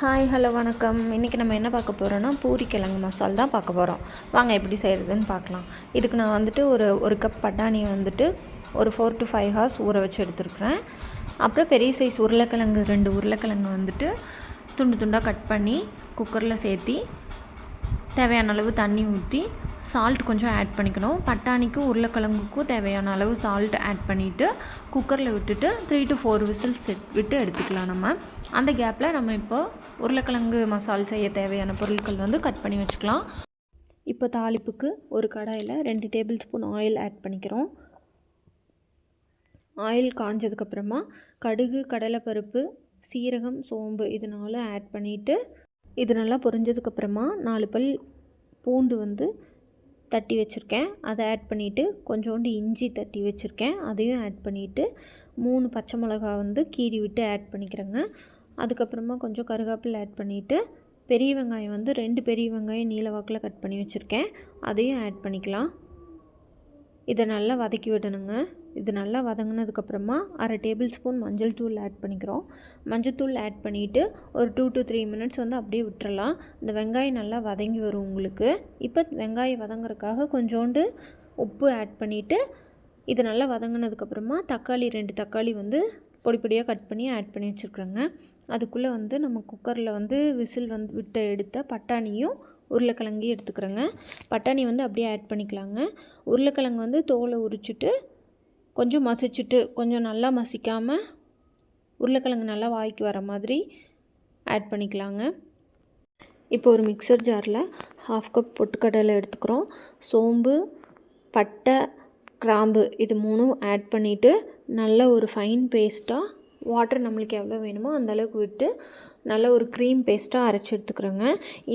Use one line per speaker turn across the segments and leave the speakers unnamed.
Hi hello வணக்கம். இன்றைக்கி நம்ம என்ன பார்க்க போகிறோன்னா பூரி கிழங்கு மசால் தான் பார்க்க போகிறோம். வாங்க எப்படி செய்கிறதுன்னு பார்க்கலாம். இதுக்கு நான் வந்துட்டு ஒரு கப் பட்டாணி வந்துட்டு ஒரு 4 to 5 hours ஊற வச்சு எடுத்துருக்குறேன். அப்புறம் பெரிய சைஸ் உருளைக்கிழங்கு 2 உருளைக்கிழங்கு வந்துட்டு துண்டு துண்டாக கட் பண்ணி குக்கரில் சேர்த்தி தேவையான அளவு தண்ணி ஊற்றி சால்ட் கொஞ்சம் ஆட் பண்ணிக்கணும். பட்டாணிக்கும் உருளைக்கிழங்குக்கும் தேவையான அளவு சால்ட் ஆட் பண்ணிவிட்டு குக்கரில் விட்டுட்டு 3 to 4 விசில்ஸ் விட்டு எடுத்துக்கலாம். நம்ம அந்த கேப்பில் நம்ம இப்போ உருளைக்கிழங்கு மசால் செய்ய தேவையான பொருட்கள் வந்து கட் பண்ணி வச்சுக்கலாம். இப்போ தாளிப்புக்கு ஒரு கடாயில் 2 டேபிள் ஸ்பூன் ஆயில் ஆட் பண்ணிக்கிறோம். ஆயில் காஞ்சதுக்கப்புறமா கடுகு, கடலைப்பருப்பு, சீரகம், சோம்பு இது 4 ஆட் பண்ணிவிட்டு இது நல்லா பொரிஞ்சதுக்கப்புறமா 4 பல் பூண்டு வந்து தட்டி வச்சுருக்கேன், அதை ஆட் பண்ணிவிட்டு கொஞ்சோண்டு இஞ்சி தட்டி வச்சுருக்கேன், அதையும் ஆட் பண்ணிவிட்டு 3 பச்சை மிளகா வந்து கீறி விட்டு ஆட் பண்ணிக்கிறேங்க. அதுக்கப்புறமா கொஞ்சம் கருவேப்பிலை ஆட் பண்ணிவிட்டு பெரிய வெங்காயம் வந்து 2 பெரிய வெங்காயம் நீல வாக்கில் கட் பண்ணி வச்சுருக்கேன், அதையும் ஆட் பண்ணிக்கலாம். இதை நல்லா வதக்கி விடணுங்க. இது நல்லா வதங்கினதுக்கப்புறமா 1/2 டேபிள் ஸ்பூன் மஞ்சள் தூள் ஆட் பண்ணிக்கிறோம். மஞ்சள் தூள் ஆட் பண்ணிவிட்டு ஒரு 2 to 3 மினிட்ஸ் வந்து அப்படியே விட்டுறலாம். இந்த வெங்காயம் நல்லா வதங்கி வரும் உங்களுக்கு. இப்போ வெங்காயம் வதங்குறதுக்காக கொஞ்சோண்டு உப்பு ஆட் பண்ணிவிட்டு இது நல்லா வதங்கினதுக்கப்புறமா தக்காளி 2 தக்காளி வந்து பொடி பொடியாக கட் பண்ணி ஆட் பண்ணி வச்சுருக்குறேங்க. அதுக்குள்ளே வந்து நம்ம குக்கரில் வந்து விசில் வந்து விட்டு எடுத்த பட்டாணியும் உருளைக்கிழங்கையும் எடுத்துக்கிறேங்க. பட்டாணி வந்து அப்படியே ஆட் பண்ணிக்கலாங்க. உருளைக்கிழங்கு வந்து தோலை உரிச்சிட்டு கொஞ்சம் மசிச்சுட்டு, கொஞ்சம் நல்லா மசிக்காமல் உருளைக்கிழங்கு நல்லா வாய்க்கு வர மாதிரி ஆட் பண்ணிக்கலாங்க. இப்போ ஒரு மிக்சர் ஜாரில் 1/2 கப் பொட்டுக்கடலை எடுத்துக்கிறோம். சோம்பு, பட்டை, கிராம்பு இது 3ம் ஆட் பண்ணிவிட்டு நல்ல ஒரு ஃபைன் பேஸ்ட்டாக வாட்டர் நம்மளுக்கு எவ்வளோ வேணுமோ அந்தளவுக்கு விட்டு நல்ல ஒரு க்ரீம் பேஸ்ட்டாக அரைச்சி எடுத்துக்கிறோங்க.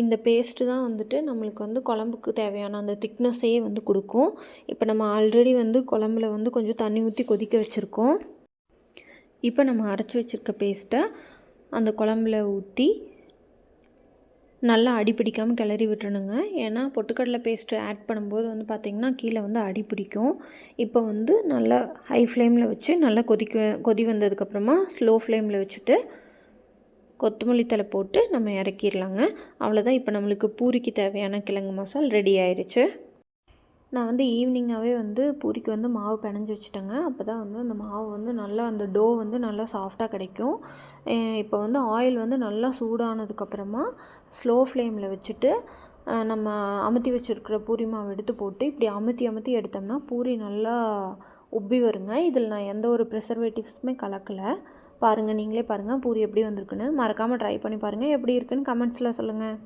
இந்த பேஸ்ட்டு தான் வந்துட்டு நம்மளுக்கு வந்து குழம்புக்கு தேவையான அந்த திக்னஸே வந்து கொடுக்கும். இப்போ நம்ம ஆல்ரெடி வந்து குழம்புல வந்து கொஞ்சம் தண்ணி ஊற்றி கொதிக்க வச்சுருக்கோம். இப்போ நம்ம அரைச்சி வச்சுருக்க பேஸ்ட்டை அந்த குழம்புல ஊற்றி நல்லா அடி பிடிக்காமல் கிளறி விட்டுறணுங்க. ஏன்னா பொட்டுக்கடலை பேஸ்ட்டு ஆட் பண்ணும்போது வந்து பார்த்திங்கன்னா கீழே வந்து அடி பிடிக்கும். இப்போ வந்து நல்லா ஹை ஃப்ளேமில் வச்சு நல்லா கொதி வந்ததுக்கப்புறமா ஸ்லோ ஃப்ளேமில் வச்சுட்டு கொத்தமல்லி தழை போட்டு நம்ம இறக்கிடலாங்க. அவ்வளோதான். இப்போ நம்மளுக்கு பூரிக்கு தேவையான கிழங்கு மசால் ரெடி ஆயிடுச்சு. நான் வந்து ஈவினிங்காகவே வந்து பூரிக்கு வந்து மாவு பிணைஞ்சி வச்சுட்டேங்க. அப்போ தான் வந்து அந்த மாவு வந்து நல்லா அந்த டோ வந்து நல்லா சாஃப்டாக கிடைக்கும். இப்போ வந்து ஆயில் வந்து நல்லா சூடானதுக்கப்புறமா ஸ்லோ ஃப்ளேமில் வச்சுட்டு நம்ம அமுத்தி வச்சுருக்கிற பூரி மாவு எடுத்து போட்டு இப்படி அமுத்தி எடுத்தோம்னா பூரி நல்லா உப்பி வருங்க. இதில் நான் எந்த ஒரு ப்ரிசர்வேட்டிவ்ஸுமே கலக்கலை. பாருங்கள், நீங்களே பாருங்கள் பூரி எப்படி வந்திருக்குன்னு. மறக்காமல் ட்ரை பண்ணி பாருங்கள். எப்படி இருக்குன்னு கமெண்ட்ஸில் சொல்லுங்கள்.